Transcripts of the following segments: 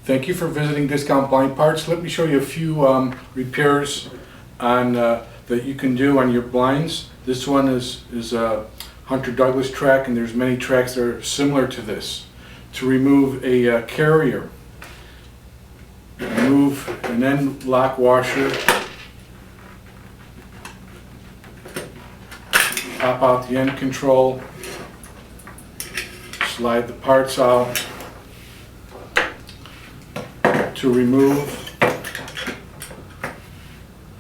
Thank you for visiting Discount Blind Parts. Let me show you a few repairs on that you can do on your blinds. This one is a Hunter Douglas track, and there's many tracks that are similar to this. To remove a carrier, remove an end lock washer, pop out the end control, slide the parts out. To remove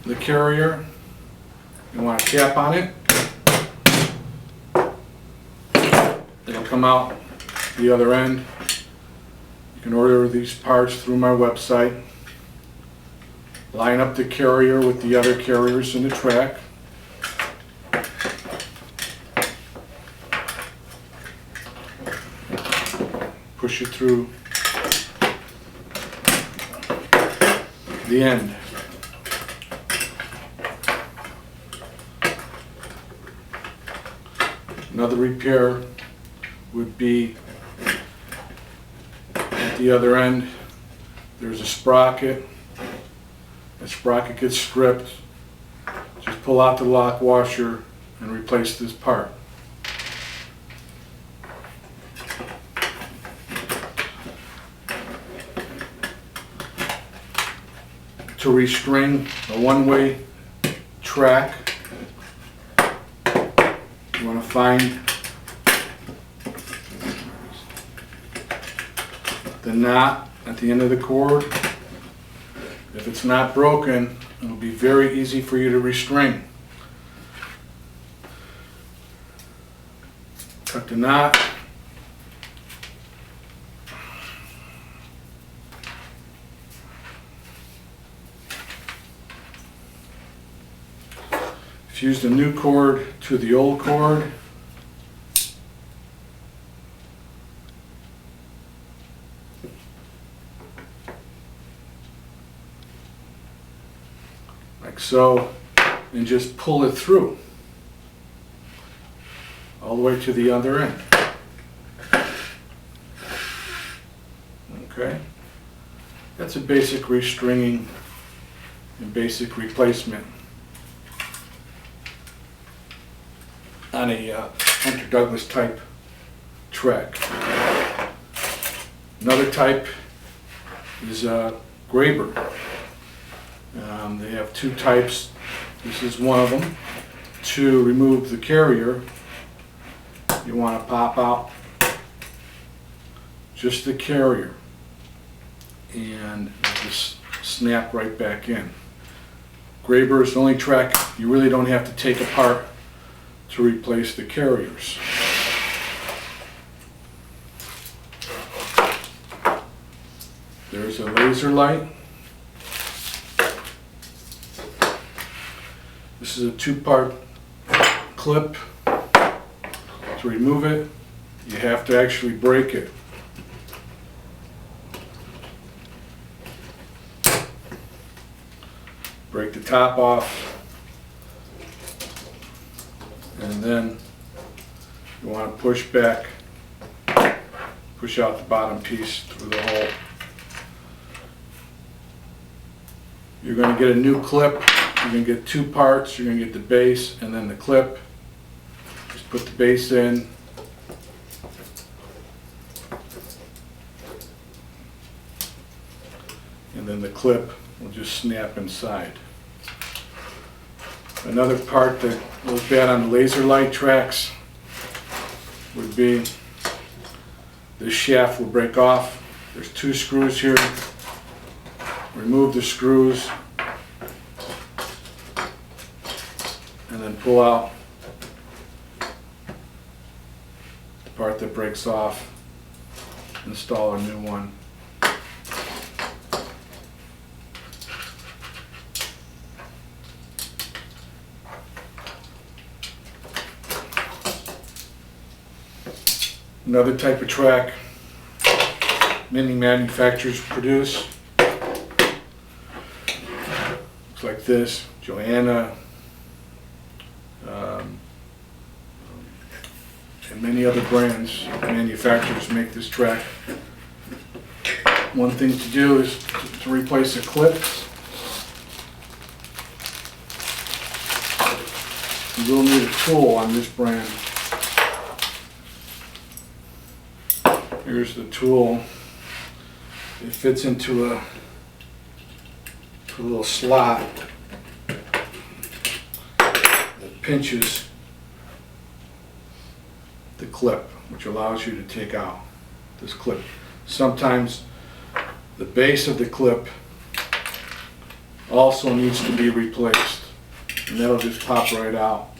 the carrier, you want a cap on it. It'll come out the other end. You can order these parts through my website. Line up the carrier with the other carriers in the track. Push it through the end. Another repair would be at the other end. There's a sprocket. The sprocket gets stripped. Just pull out the lock washer and replace this part. To restring a one-way track, you want to find the knot at the end of the cord. If it's not broken, it'll be very easy for you to restring. Cut the knot. Fuse the new cord to the old cord. Like so, and just pull it through all the way to the other end. Okay, that's a basic restringing and basic replacement on a Hunter Douglas type track. Another type is Graber. They have two types. This is one of them. To remove the carrier, you want to pop out just the carrier and just snap right back in. Graber is the only track you really don't have to take apart to replace the carriers. There's a Laserlite. This is a two-part clip. To remove it, you have to actually break it. Break the top off. And then you want to push back, push out the bottom piece through the hole. You're going to get a new clip. You're going to get two parts. You're going to get the base and then the clip. Just put the base in. And then the clip will just snap inside. Another part that goes bad on the Laserlite tracks would be this shaft will break off. There's two screws here. Remove the screws and then pull out the part that breaks off. Install a new one. Another type of track many manufacturers produce. Looks like this, Joanna, and many other brands, manufacturers make this track. One thing to do is to replace a clip. You will need a tool on this brand. Here's the tool. It fits into a little slot that pinches the clip, which allows you to take out this clip. Sometimes the base of the clip also needs to be replaced, and that'll just pop right out.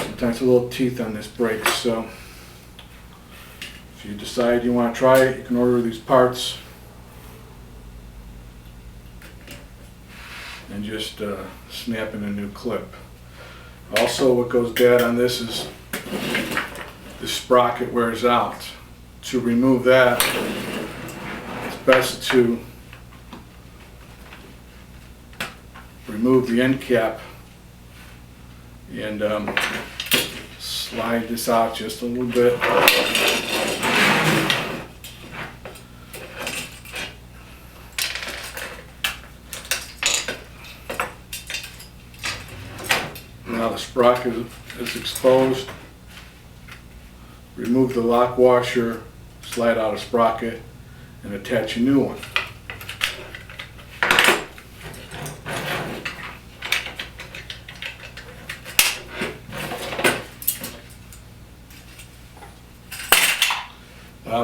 Sometimes a little teeth on this breaks, so if you decide you want to try it, you can order these parts and just snap in a new clip. Also, what goes bad on this is the sprocket wears out. To remove that, it's best to remove the end cap and slide this out just a little bit. Now the sprocket is exposed. Remove the lock washer, slide out a sprocket, and attach a new one.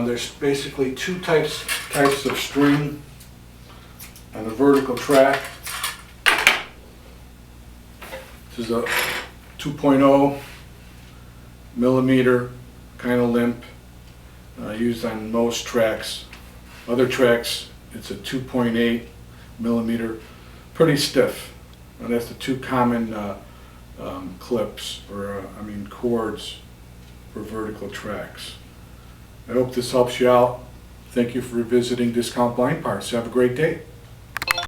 There's basically two types of string on the vertical track. This is a 2.0 millimeter kind of limp used on most tracks. Other tracks, it's a 2.8 millimeter, pretty stiff. And that's the two common clips, or cords for vertical tracks. I hope this helps you out. Thank you for visiting Discount Blind Parts. Have a great day.